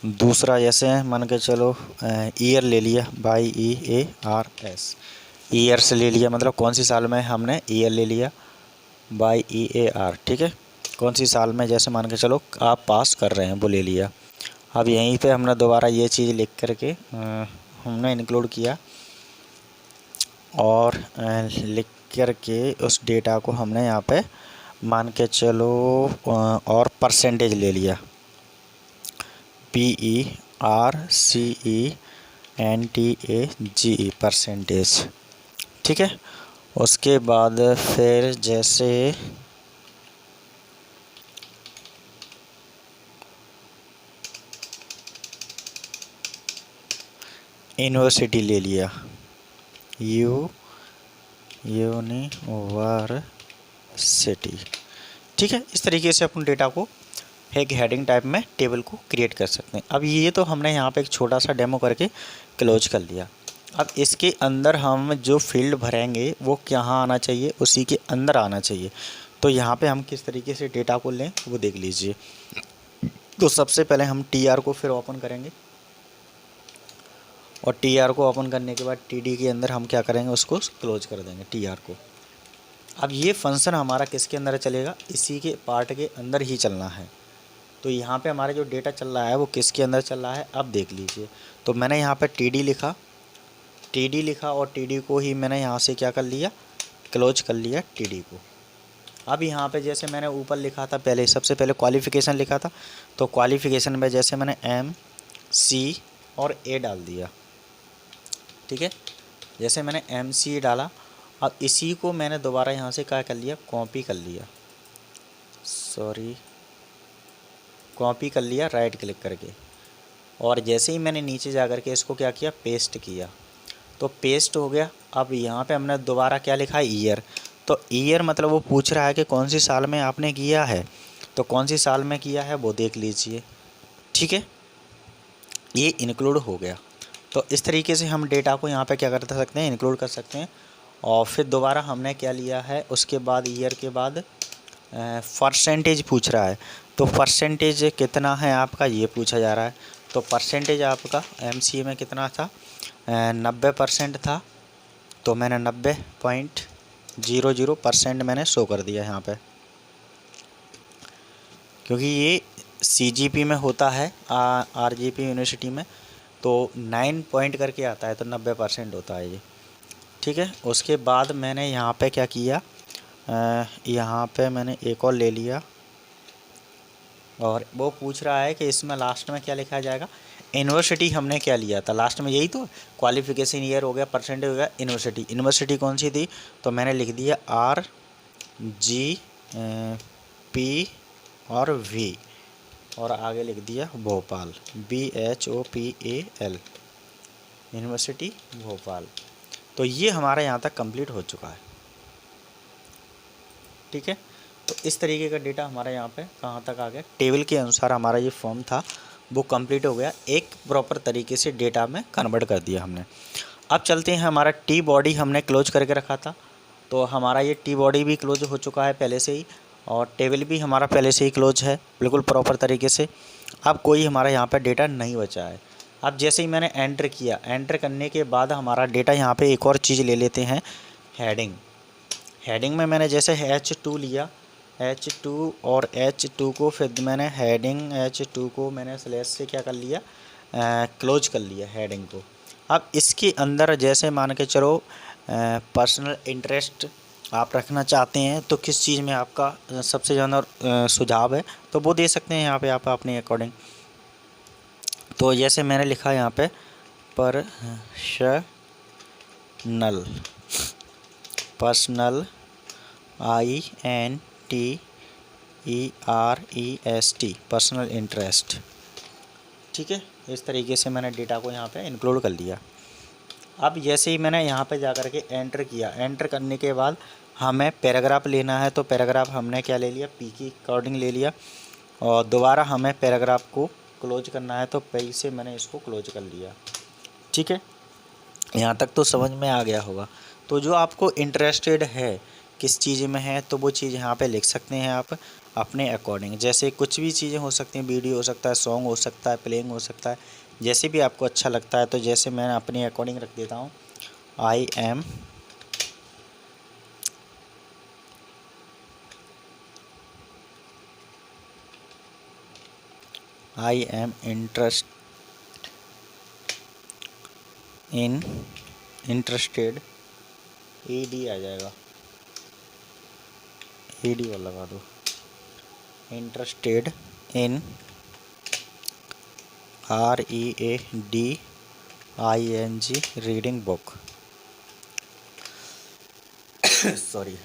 दूसरा, जैसे मान के चलो ईयर ले लिया, YEARS, ईयर्स ले लिया, मतलब कौन सी साल में हमने ईयर ले लिया, YEAR, ठीक है, कौन सी साल में, जैसे मान के चलो आप पास कर रहे हैं वो ले लिया। अब यहीं पे हमने दोबारा ये चीज़ लिख करके हमने इंक्लूड किया, और लिख करके उस डेटा को हमने यहाँ पे मान के चलो और परसेंटेज ले लिया, PERCENTAGE परसेंटेज, ठीक है। उसके बाद फिर जैसे यूनिवर्सिटी ले लिया, यूनिवर्सिटी, ठीक है। इस तरीके से अपन डेटा को एक हेडिंग टाइप में टेबल को क्रिएट कर सकते हैं। अब ये तो हमने यहाँ पे एक छोटा सा डेमो करके क्लोज कर लिया। अब इसके अंदर हम जो फील्ड भरेंगे वो कहाँ आना चाहिए, उसी के अंदर आना चाहिए। तो यहाँ पे हम किस तरीके से डेटा को लें वो देख लीजिए। तो सबसे पहले हम TR को फिर ओपन करेंगे, और TR को ओपन करने के बाद TD के अंदर हम क्या करेंगे, उसको क्लोज कर देंगे TR को। अब ये फंक्शन हमारा किसके अंदर चलेगा, इसी के पार्ट के अंदर ही चलना है। तो यहाँ पे हमारा जो डेटा चल रहा है वो किसके अंदर चल रहा है, अब देख लीजिए। तो मैंने यहाँ पे TD लिखा, और TD को ही मैंने यहाँ से क्या कर लिया, क्लोज कर लिया TD को। अब यहाँ पे जैसे मैंने ऊपर लिखा था पहले, सबसे पहले क्वालिफ़िकेशन लिखा था, तो क्वालिफ़िकेशन में जैसे मैंने MC और A डाल दिया, ठीक है। जैसे मैंने MC डाला, अब इसी को मैंने दोबारा यहाँ से क्या कर लिया, कॉपी कर लिया राइट क्लिक करके, और जैसे ही मैंने नीचे जा कर के इसको क्या किया, पेस्ट किया, तो पेस्ट हो गया। अब यहाँ पे हमने दोबारा क्या लिखा है, ईयर। तो ईयर मतलब वो पूछ रहा है कि कौन सी साल में आपने किया है, तो कौन सी साल में किया है वो देख लीजिए, ठीक है। ये इंक्लूड हो गया। तो इस तरीके से हम डेटा को यहाँ पे क्या कर सकते हैं, इंक्लूड कर सकते हैं। और फिर दोबारा हमने क्या लिया है, उसके बाद ईयर के बाद परसेंटेज पूछ रहा है, तो परसेंटेज कितना है आपका ये पूछा जा रहा है। तो परसेंटेज आपका MCA में कितना था, 90% था, तो मैंने 90.00% मैंने शो कर दिया यहाँ पे, क्योंकि ये CGP में होता है, RGP यूनिवर्सिटी में तो 9 पॉइंट करके आता है, तो 90% होता है ये, ठीक है। उसके बाद मैंने यहाँ पे क्या किया, यहाँ पे मैंने एक और ले लिया, और वो पूछ रहा है कि इसमें लास्ट में क्या लिखा जाएगा, यूनिवर्सिटी हमने क्या लिया था लास्ट में, यही तो क्वालिफ़िकेशन ईयर हो गया, परसेंटेज हो गया, यूनिवर्सिटी कौन सी थी, तो मैंने लिख दिया RGP और V, और आगे लिख दिया भोपाल, BHOPAL, यूनिवर्सिटी भोपाल। तो ये हमारा यहाँ तक कंप्लीट हो चुका है, ठीक है। तो इस तरीके का डेटा हमारा यहाँ पे कहाँ तक आ गया, टेबल के अनुसार हमारा ये फॉर्म था वो कंप्लीट हो गया, एक प्रॉपर तरीके से डेटा में कन्वर्ट कर दिया हमने। अब चलते हैं, हमारा T बॉडी हमने क्लोज करके रखा था, तो हमारा ये T बॉडी भी क्लोज हो चुका है पहले से ही, और टेबल भी हमारा पहले से ही क्लोज है बिल्कुल प्रॉपर तरीके से। अब कोई हमारा यहाँ पर डेटा नहीं बचा है। अब जैसे ही मैंने एंटर किया, एंटर करने के बाद हमारा डेटा यहाँ पे एक और चीज़ ले लेते हैं, हेडिंग में मैंने जैसे H2 लिया, H2 और H2 को फिर मैंने हेडिंग H2 को मैंने स्लैश से क्या कर लिया, क्लोज कर लिया हेडिंग को। अब इसके अंदर जैसे मान के चलो पर्सनल इंटरेस्ट आप रखना चाहते हैं तो किस चीज़ में आपका सबसे ज़्यादा सुझाव है तो वो दे सकते हैं यहाँ पे आप अपने अकॉर्डिंग। तो जैसे मैंने लिखा यहाँ पे पर्सनल INTEREST पर्सनल इंटरेस्ट। ठीक है, इस तरीके से मैंने डेटा को यहाँ पे इंक्लूड कर लिया। अब जैसे ही मैंने यहाँ पे जा कर के एंटर किया, एंटर करने के बाद हमें पैराग्राफ लेना है तो पैराग्राफ हमने क्या ले लिया, पी की अकॉर्डिंग ले लिया। और दोबारा हमें पैराग्राफ को क्लोज करना है तो पी से मैंने इसको क्लोज कर लिया। ठीक है, यहाँ तक तो समझ में आ गया होगा। तो जो आपको इंटरेस्टेड है किस चीज़ में है तो वो चीज़ यहाँ पे लिख सकते हैं आप अपने अकॉर्डिंग। जैसे कुछ भी चीज़ें हो सकती हैं, वीडियो हो सकता है, सॉन्ग हो सकता है, प्लेइंग हो सकता है, जैसे भी आपको अच्छा लगता है। तो जैसे मैं अपने अकॉर्डिंग रख देता हूँ आई एम इंटरेस्टेड ED आ जाएगा, ED और लगा दो, interested in READING reading book. Sorry.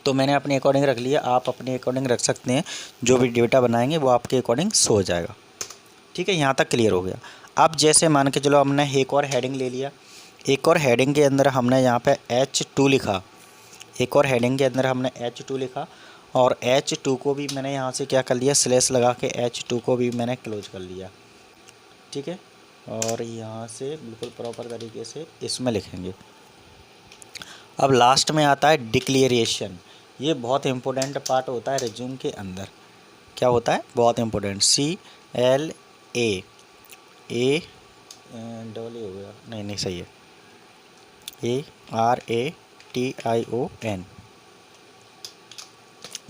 तो मैंने अपने अकॉर्डिंग रख लिया, आप अपने अकॉर्डिंग रख सकते हैं। जो भी डेटा बनाएंगे वो आपके अकॉर्डिंग शो हो जाएगा। ठीक है, यहाँ तक क्लियर हो गया। अब जैसे मान के चलो हमने एक और हेडिंग ले लिया, एक और हेडिंग के अंदर हमने यहाँ पे H2 लिखा, एक और हेडिंग के अंदर हमने H2 लिखा और H2 को भी मैंने यहाँ से क्या कर लिया, स्लैश लगा के H2 को भी मैंने क्लोज कर लिया। ठीक है, और यहाँ से बिल्कुल प्रॉपर तरीके से इसमें लिखेंगे। अब लास्ट में आता है डिक्लेरेशन। ये बहुत इम्पोर्टेंट पार्ट होता है रिज्यूम के अंदर। क्या होता है, बहुत इम्पोर्टेंट, CLA डबल हो गया, नहीं सही है, ARATION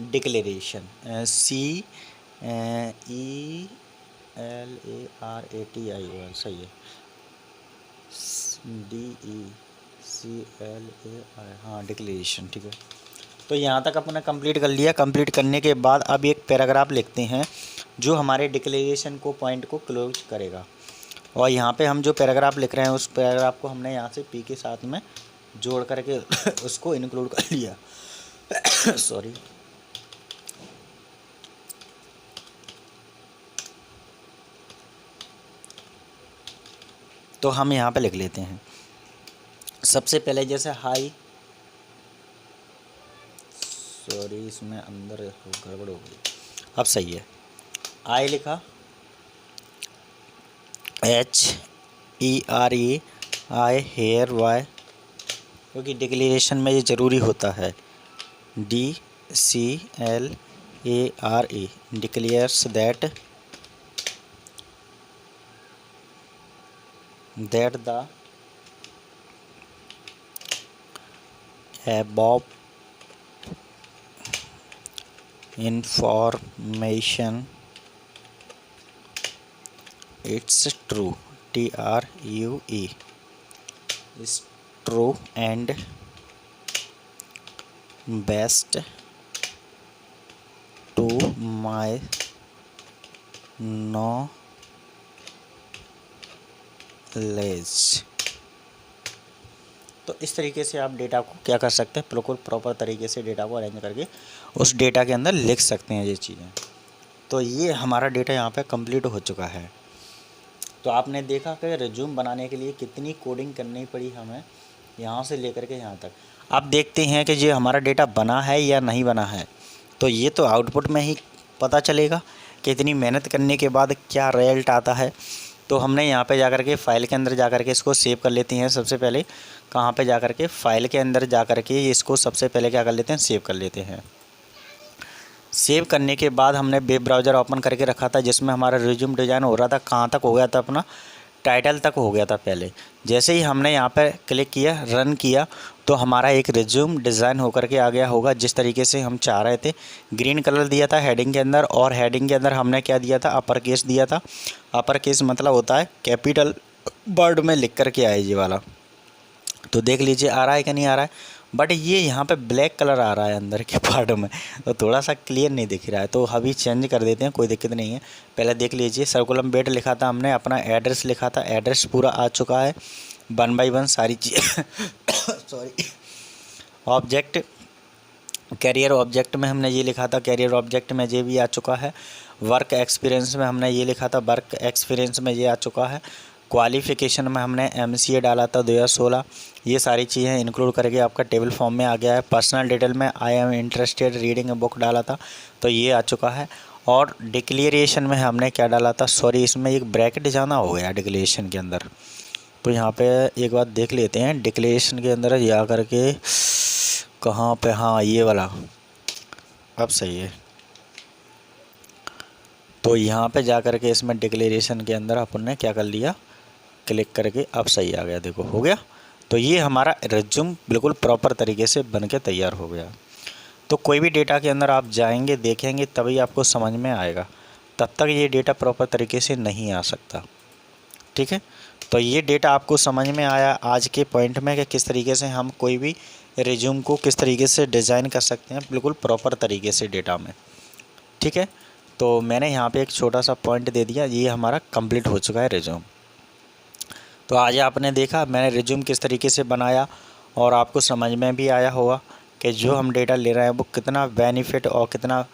डिक्लेरेशन, CELARATION सही है, DECLAI, हाँ डिक्लेरेशन। ठीक है, तो यहाँ तक अपने कंप्लीट कर लिया। कंप्लीट करने के बाद अब एक पैराग्राफ लिखते हैं जो हमारे डिक्लेरेशन को पॉइंट को क्लोज करेगा। और यहाँ पे हम जो पैराग्राफ लिख रहे हैं उस पैराग्राफ को हमने यहाँ से पी के साथ में जोड़ करके उसको इंक्लूड कर लिया। सॉरी। तो हम यहाँ पे लिख लेते हैं सबसे पहले, जैसे हाई, सॉरी इसमें अंदर गड़बड़ हो गई, अब सही है, आई लिखा, HERE आई हेयर वाई, क्योंकि डिक्लेरेशन में ये ज़रूरी होता है, DCLARE declares that the above information it's true, TRUE is true and best to my knowledge। तो इस तरीके से आप डेटा को क्या कर सकते हैं, बिल्कुल प्रॉपर तरीके से डेटा को अरेंज करके उस डेटा के अंदर लिख सकते हैं ये चीज़ें। तो ये हमारा डेटा यहाँ पे कंप्लीट हो चुका है। तो आपने देखा कि रिज्यूम बनाने के लिए कितनी कोडिंग करनी पड़ी हमें यहाँ से लेकर के यहाँ तक। अब देखते हैं कि ये हमारा डेटा बना है या नहीं बना है। तो ये तो आउटपुट में ही पता चलेगा कि इतनी मेहनत करने के बाद क्या रिजल्ट आता है। तो हमने यहाँ पे जाकर के फ़ाइल के अंदर जाकर के इसको सेव कर लेते हैं। सबसे पहले कहाँ पे जाकर के, फ़ाइल के अंदर जाकर के इसको सबसे पहले क्या कर लेते हैं, सेव कर लेते हैं। सेव करने के बाद हमने वेब ब्राउज़र ओपन करके रखा था जिसमें हमारा रिज्यूम डिज़ाइन हो रहा था। कहाँ तक हो गया था अपना, टाइटल तक हो गया था पहले। जैसे ही हमने यहाँ पर क्लिक किया, रन किया, तो हमारा एक रिज्यूम डिज़ाइन होकर के आ गया होगा जिस तरीके से हम चाह रहे थे। ग्रीन कलर दिया था हेडिंग के अंदर, और हेडिंग के अंदर हमने क्या दिया था, अपर केस दिया था। अपर केस मतलब होता है कैपिटल वर्ड में लिख कर के आए ये वाला। तो देख लीजिए आ रहा है कि नहीं आ रहा है। बट ये यहाँ पे ब्लैक कलर आ रहा है अंदर के पार्ट में, तो थोड़ा सा क्लियर नहीं दिख रहा है। तो अभी चेंज कर देते हैं, कोई दिक्कत नहीं है। पहले देख लीजिए, सर्कुलम बेड लिखा था हमने, अपना एड्रेस लिखा था, एड्रेस पूरा आ चुका है 1 बाय 1 सारी चीज़ सॉरी। ऑब्जेक्ट, कैरियर ऑब्जेक्ट में हमने ये लिखा था, कैरियर ऑब्जेक्ट में ये भी आ चुका है। वर्क एक्सपीरियंस में हमने ये लिखा था, वर्क एक्सपीरियंस में ये आ चुका है। क्वालिफ़िकेशन में हमने MCA डाला था 2016। ये सारी चीज़ें इंक्लूड करके आपका टेबल फॉर्म में आ गया है। पर्सनल डिटेल में I am interested reading a book डाला था, तो ये आ चुका है। और डिक्लेरेशन में हमने क्या डाला था, सॉरी इसमें एक ब्रैकेट जाना हो गया डिक्लेरेशन के अंदर। तो यहाँ पे एक बात देख लेते हैं, डिक्लेरेशन के अंदर जा करके कहाँ पे, हाँ ये वाला, अब सही है। तो यहाँ पे जा करके इसमें डिक्लेरेशन के अंदर अपन ने क्या कर लिया, क्लिक करके अब सही आ गया, देखो हो गया। तो ये हमारा रिज्यूम बिल्कुल प्रॉपर तरीके से बन के तैयार हो गया। तो कोई भी डेटा के अंदर आप जाएंगे, देखेंगे, तभी आपको समझ में आएगा, तब तक ये डेटा प्रॉपर तरीके से नहीं आ सकता। ठीक है, तो ये डेटा आपको समझ में आया आज के पॉइंट में कि किस तरीके से हम कोई भी रिज्यूम को किस तरीके से डिज़ाइन कर सकते हैं बिल्कुल प्रॉपर तरीके से डेटा में। ठीक है, तो मैंने यहाँ पे एक छोटा सा पॉइंट दे दिया, ये हमारा कंप्लीट हो चुका है रिज्यूम। तो आज आपने देखा मैंने रिज्यूम किस तरीके से बनाया, और आपको समझ में भी आया होगा कि जो हम डेटा ले रहे हैं वो कितना बेनिफिट और कितना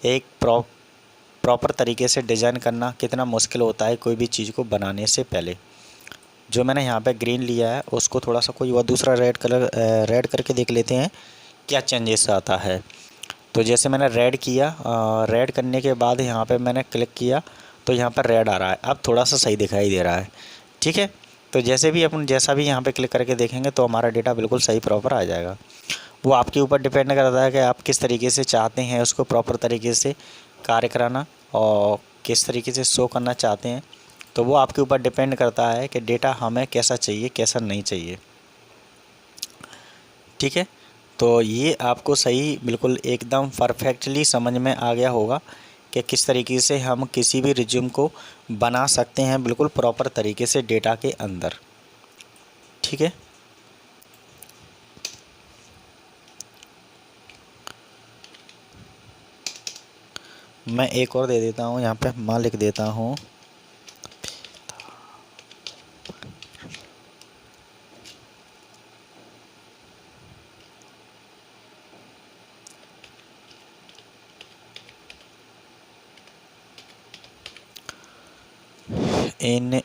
एक प्रॉपर तरीके से डिज़ाइन करना कितना मुश्किल होता है कोई भी चीज़ को बनाने से पहले। जो मैंने यहाँ पे ग्रीन लिया है उसको थोड़ा सा कोई और दूसरा रेड कलर रेड करके देख लेते हैं क्या चेंजेस आता है। तो जैसे मैंने रेड किया, रेड करने के बाद यहाँ पे मैंने क्लिक किया तो यहाँ पर रेड आ रहा है, अब थोड़ा सा सही दिखाई दे रहा है। ठीक है, तो जैसे भी अपन जैसा भी यहाँ पे क्लिक करके देखेंगे तो हमारा डेटा बिल्कुल सही प्रॉपर आ जाएगा। वो आपके ऊपर डिपेंड करता है कि आप किस तरीके से चाहते हैं उसको प्रॉपर तरीके से कार्य कराना और किस तरीके से शो करना चाहते हैं। तो वो आपके ऊपर डिपेंड करता है कि डेटा हमें कैसा चाहिए कैसा नहीं चाहिए। ठीक है, तो ये आपको सही बिल्कुल एकदम परफेक्टली समझ में आ गया होगा कि किस तरीके से हम किसी भी रिज्यूम को बना सकते हैं बिल्कुल प्रॉपर तरीके से डेटा के अंदर। ठीक है, मैं एक और दे देता हूँ, यहाँ पे मैं लिख देता हूँ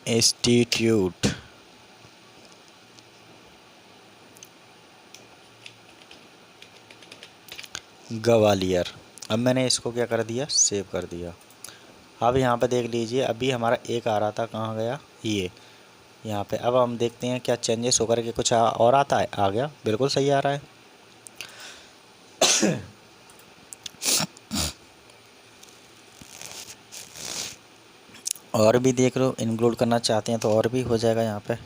इंस्टीट्यूट ग्वालियर। अब मैंने इसको क्या कर दिया, सेव कर दिया। अब यहाँ पे देख लीजिए अभी हमारा एक आ रहा था, कहाँ गया ये यहाँ पे। अब हम देखते हैं क्या चेंजेस होकर के कुछ और आता है, आ गया बिल्कुल सही आ रहा है। और भी देख लो, इंक्लूड करना चाहते हैं तो और भी हो जाएगा यहाँ पे।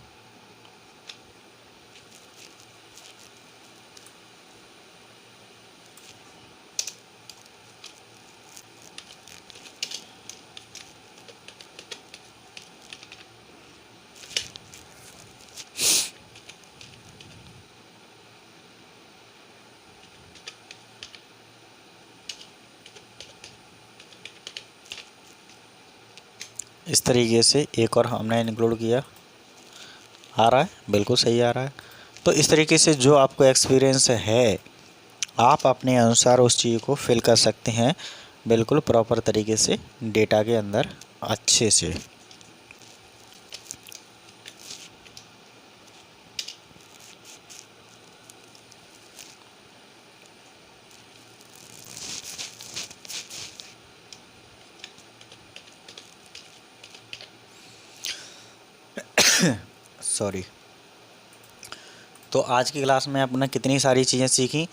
इस तरीके से एक और हमने इंक्लूड किया, आ रहा है बिल्कुल सही आ रहा है। तो इस तरीके से जो आपको एक्सपीरियंस है आप अपने अनुसार उस चीज़ को फिल कर सकते हैं बिल्कुल प्रॉपर तरीके से डेटा के अंदर अच्छे से। सॉरी। तो आज की क्लास में आपने कितनी सारी चीज़ें सीखी,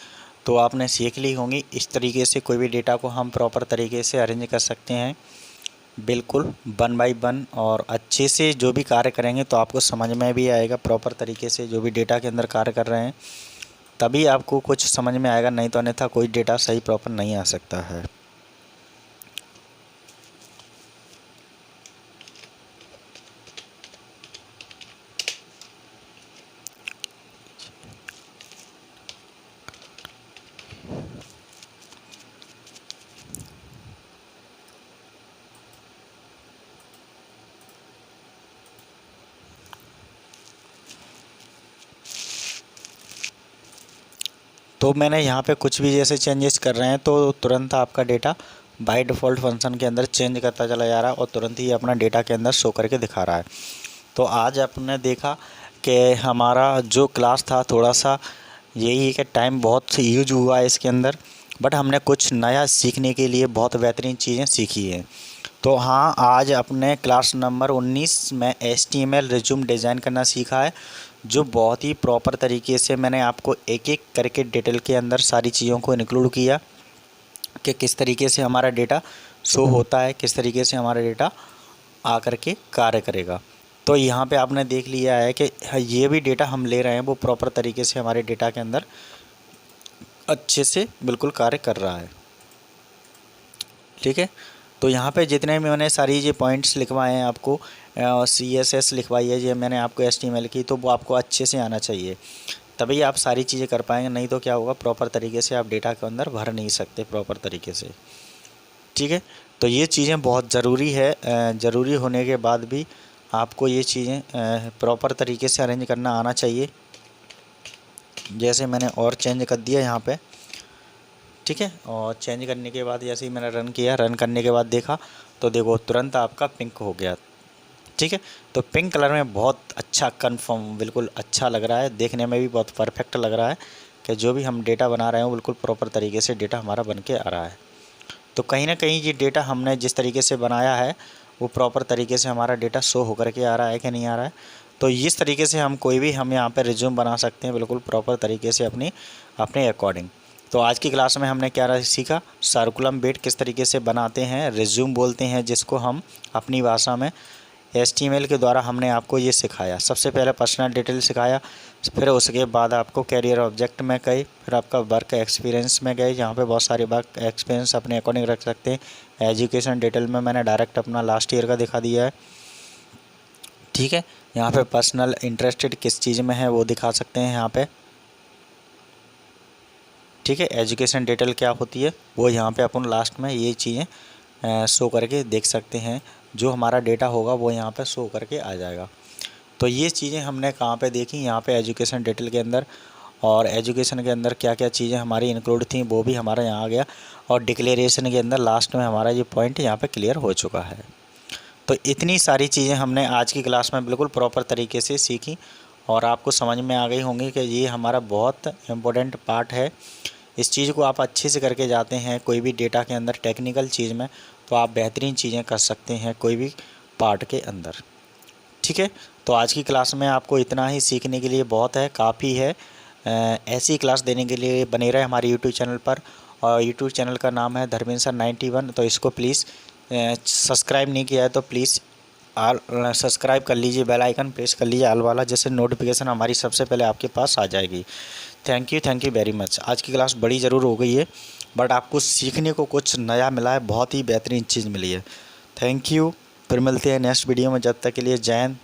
तो आपने सीख ली होंगी इस तरीके से कोई भी डेटा को हम प्रॉपर तरीके से अरेंज कर सकते हैं बिल्कुल 1 बाई 1 और अच्छे से जो भी कार्य करेंगे तो आपको समझ में भी आएगा प्रॉपर तरीके से जो भी डेटा के अंदर कार्य कर रहे हैं, तभी आपको कुछ समझ में आएगा, नहीं तो अन्यथा कोई डेटा सही प्रॉपर नहीं आ सकता है। तो मैंने यहाँ पे कुछ भी जैसे चेंजेस कर रहे हैं तो तुरंत आपका डेटा बाय डिफ़ॉल्ट फंक्शन के अंदर चेंज करता चला जा रहा है और तुरंत ही अपना डेटा के अंदर शो करके दिखा रहा है। तो आज आपने देखा कि हमारा जो क्लास था थोड़ा सा यही है कि टाइम बहुत यूज हुआ है इसके अंदर, बट हमने कुछ नया सीखने के लिए बहुत बेहतरीन चीज़ें सीखी हैं। तो हाँ, आज अपने क्लास नंबर 19 में HTML रिज्यूम डिज़ाइन करना सीखा है, जो बहुत ही प्रॉपर तरीके से मैंने आपको एक एक करके डिटेल के अंदर सारी चीज़ों को इंक्लूड किया कि किस तरीके से हमारा डेटा शो होता है, किस तरीके से हमारा डेटा आकर के कार्य करेगा। तो यहाँ पे आपने देख लिया है कि ये भी डेटा हम ले रहे हैं वो प्रॉपर तरीके से हमारे डेटा के अंदर अच्छे से बिल्कुल कार्य कर रहा है। ठीक है, तो यहाँ पे जितने भी मैंने सारी ये पॉइंट्स लिखवाए हैं आपको, CSS लिखवाई है ये मैंने आपको HTML की, तो वो आपको अच्छे से आना चाहिए, तभी आप सारी चीज़ें कर पाएंगे, नहीं तो क्या होगा प्रॉपर तरीके से आप डेटा के अंदर भर नहीं सकते प्रॉपर तरीके से। ठीक है, तो ये चीज़ें बहुत ज़रूरी है, ज़रूरी होने के बाद भी आपको ये चीज़ें प्रॉपर तरीके से अरेंज करना आना चाहिए। जैसे मैंने और चेंज कर दिया यहाँ पे, ठीक है, और चेंज करने के बाद जैसे ही मैंने रन किया, रन करने के बाद देखा तो देखो तुरंत आपका पिंक हो गया। ठीक है, तो पिंक कलर में बहुत अच्छा कंफर्म बिल्कुल अच्छा लग रहा है, देखने में भी बहुत परफेक्ट लग रहा है कि जो भी हम डेटा बना रहे हैं बिल्कुल प्रॉपर तरीके से डेटा हमारा बन के आ रहा है। तो कहीं ना कहीं ये डेटा हमने जिस तरीके से बनाया है वो प्रॉपर तरीके से हमारा डेटा शो होकर के आ रहा है कि नहीं आ रहा है। तो इस तरीके से हम कोई भी हम यहाँ पे रिज्यूम बना सकते हैं बिल्कुल प्रॉपर तरीके से अपने अकॉर्डिंग। तो आज की क्लास में हमने क्या सीखा, सर्कुलम बेट किस तरीके से बनाते हैं, रिज्यूम बोलते हैं जिसको हम अपनी भाषा में। HTML के द्वारा हमने आपको ये सिखाया, सबसे पहले पर्सनल डिटेल सिखाया, फिर उसके बाद आपको कैरियर ऑब्जेक्ट में गए, फिर आपका वर्क एक्सपीरियंस में गए, जहाँ पे बहुत सारे वर्क एक्सपीरियंस अपने अकॉर्डिंग रख सकते हैं। एजुकेशन डिटेल में मैंने डायरेक्ट अपना लास्ट ईयर का दिखा दिया है। ठीक है, यहाँ पे पर्सनल इंटरेस्टेड किस चीज़ में है वो दिखा सकते हैं यहाँ पे। ठीक है, एजुकेशन डिटेल क्या होती है वो यहाँ पे अपन लास्ट में ये चीज़ें शो करके देख सकते हैं, जो हमारा डेटा होगा वो यहाँ पे शो करके आ जाएगा। तो ये चीज़ें हमने कहाँ पे देखी, यहाँ पे एजुकेशन डिटेल के अंदर, और एजुकेशन के अंदर क्या क्या चीज़ें हमारी इंक्लूड थी वो भी हमारा यहाँ आ गया, और डिक्लेरेशन के अंदर लास्ट में हमारा ये पॉइंट यहाँ पे क्लियर हो चुका है। तो इतनी सारी चीज़ें हमने आज की क्लास में बिल्कुल प्रॉपर तरीके से सीखी और आपको समझ में आ गई होंगी कि ये हमारा बहुत इम्पोर्टेंट पार्ट है। इस चीज़ को आप अच्छे से करके जाते हैं कोई भी डेटा के अंदर टेक्निकल चीज़ में, तो आप बेहतरीन चीज़ें कर सकते हैं कोई भी पार्ट के अंदर। ठीक है, तो आज की क्लास में आपको इतना ही सीखने के लिए बहुत है, काफ़ी है। ऐसी क्लास देने के लिए बने रहे हमारे यूट्यूब चैनल पर, और यूट्यूब चैनल का नाम है धर्मेंद्र सर 91। तो इसको प्लीज़ सब्सक्राइब नहीं किया है तो प्लीज़ आल सब्सक्राइब कर लीजिए, बेल आइकन प्रेस कर लीजिए आल वाला, जैसे नोटिफिकेशन हमारी सबसे पहले आपके पास आ जाएगी। Thank you very much. आज की क्लास बड़ी ज़रूर हो गई है, बट आपको सीखने को कुछ नया मिला है, बहुत ही बेहतरीन चीज़ मिली है। थैंक यू, फिर मिलते हैं नेक्स्ट वीडियो में, जब तक के लिए जय हिंद।